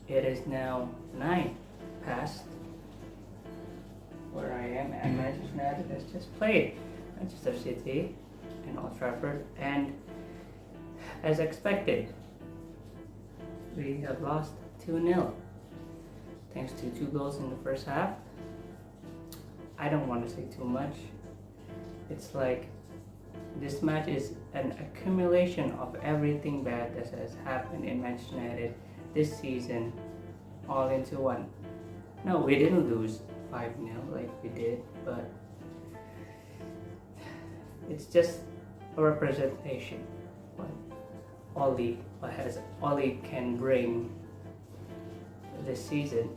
It is now 9 past where I am, and Manchester United has just played Manchester City in Old Trafford, and as expected, we have lost 2-0 thanks to 2 goals in the first half. I don't want to say too much. It's like this match is an accumulation of everything bad that has happened in Manchester United this season all into one. No, we didn't lose 5-0 like we did, but it's just a representation what Oli can bring this season.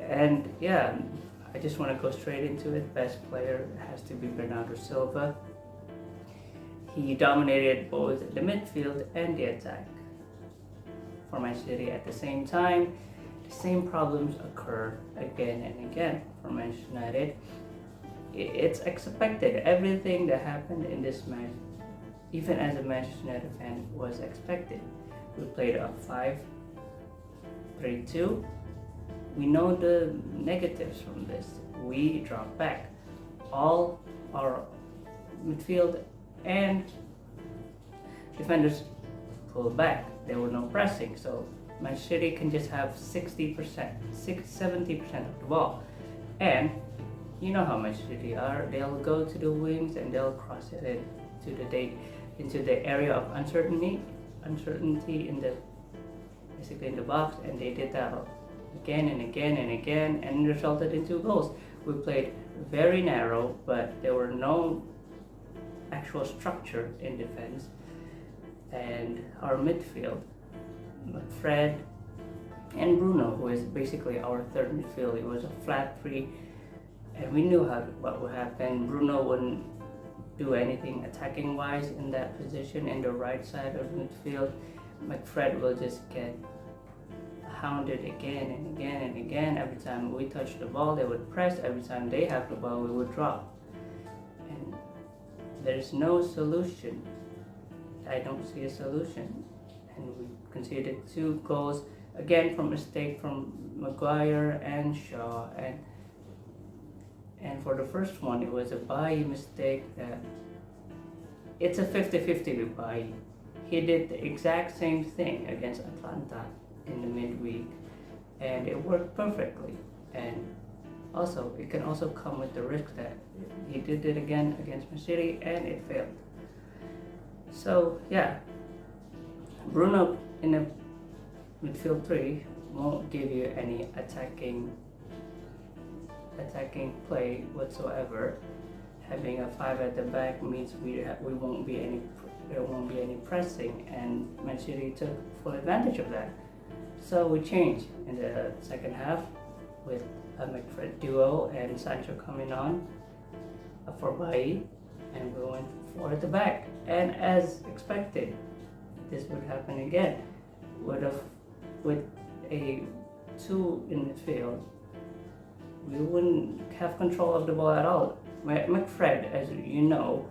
And yeah, I just want to go straight into it. Best player has to be Bernardo Silva. He dominated both the midfield and the attack for Man City at the same time. The same problems occur again and again for Manchester United. It's expected. Everything that happened in this match, even as a Manchester United fan, was expected. We played a 5-3-2. We know the negatives from this. We dropped back. All our midfield and defenders pulled back. There was no pressing, so Manchester City can just have 70% of the ball. And you know how Manchester City are. They'll go to the wings and they'll cross it into the area of uncertainty in the box, and they did that again and again and again, and it resulted in 2 goals. We played very narrow, but there were no actual structure in defense, and our midfield, Fred and Bruno, who is basically our third midfield, it was a flat 3, and we knew what would happen. Bruno wouldn't do anything attacking wise in that position in the right side of midfield. McFred will just get hounded again and again and again. Every time we touch the ball, they would press. Every time they have the ball, we would drop. And there's no solution. I don't see a solution. And we conceded 2 goals, again from mistake from Maguire and Shaw. And for the first one, it was a Bailly mistake. It's a 50-50 with Bailly. He did the exact same thing against Atlanta in the midweek, and it worked perfectly. And also, it can also come with the risk that he did it again against Man City, and it failed. So yeah, Bruno in a midfield 3 won't give you any attacking play whatsoever. Having a 5 at the back means there won't be any pressing, and Man City took full advantage of that. So we changed in the second half with a McFred duo and Sancho coming on for Bailly, and we went 4 at the back. And as expected, this would happen again. With a 2 in midfield, we wouldn't have control of the ball at all. McFred, as you know,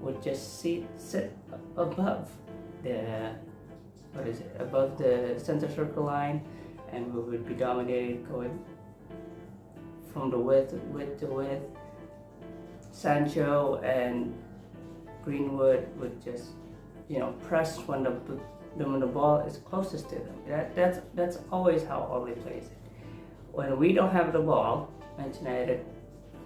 would just sit above above the center circle line, and we would be dominated going from the width to width. Sancho and Greenwood would just, press when the ball is closest to them. That's always how Ole plays it. When we don't have the ball, Manchester United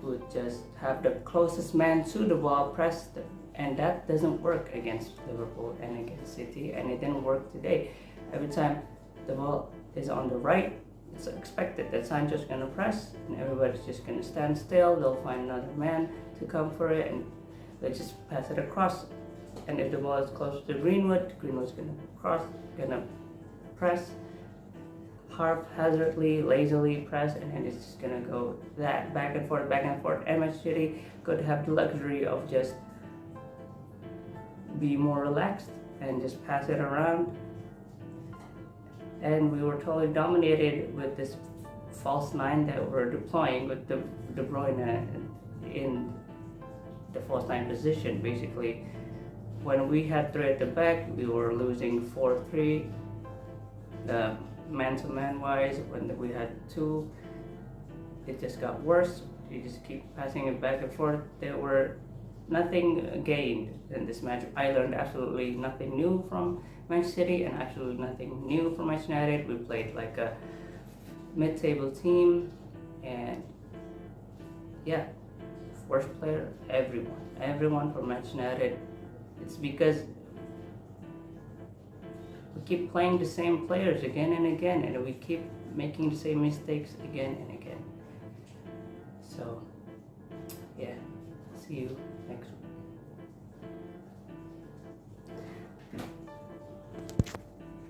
would just have the closest man to the ball press them. And that doesn't work against Liverpool and against City, and it didn't work today. Every time the ball is on the right, it's expected that Sancho's going to press, and everybody's just going to stand still. They'll find another man to come for it, and they just pass it across. And if the ball is close to Greenwood's going to press, haphazardly, lazily press, and then it's just going to go that back and forth. And Manchester City could have the luxury of just be more relaxed and just pass it around. And we were totally dominated with this false 9 that we're deploying with De Bruyne in the false 9 position. Basically, when we had 3 at the back, we were losing 4-3. man-to-man wise. When we had two, it just got worse. You just keep passing it back and forth. There were nothing gained in this match. I learned absolutely nothing new from Manchester City and absolutely nothing new from Manchester United. We played like a mid-table team, and yeah, worst player, everyone from Manchester United. It's because we keep playing the same players again and again, and we keep making the same mistakes again and again. So yeah, see you next week.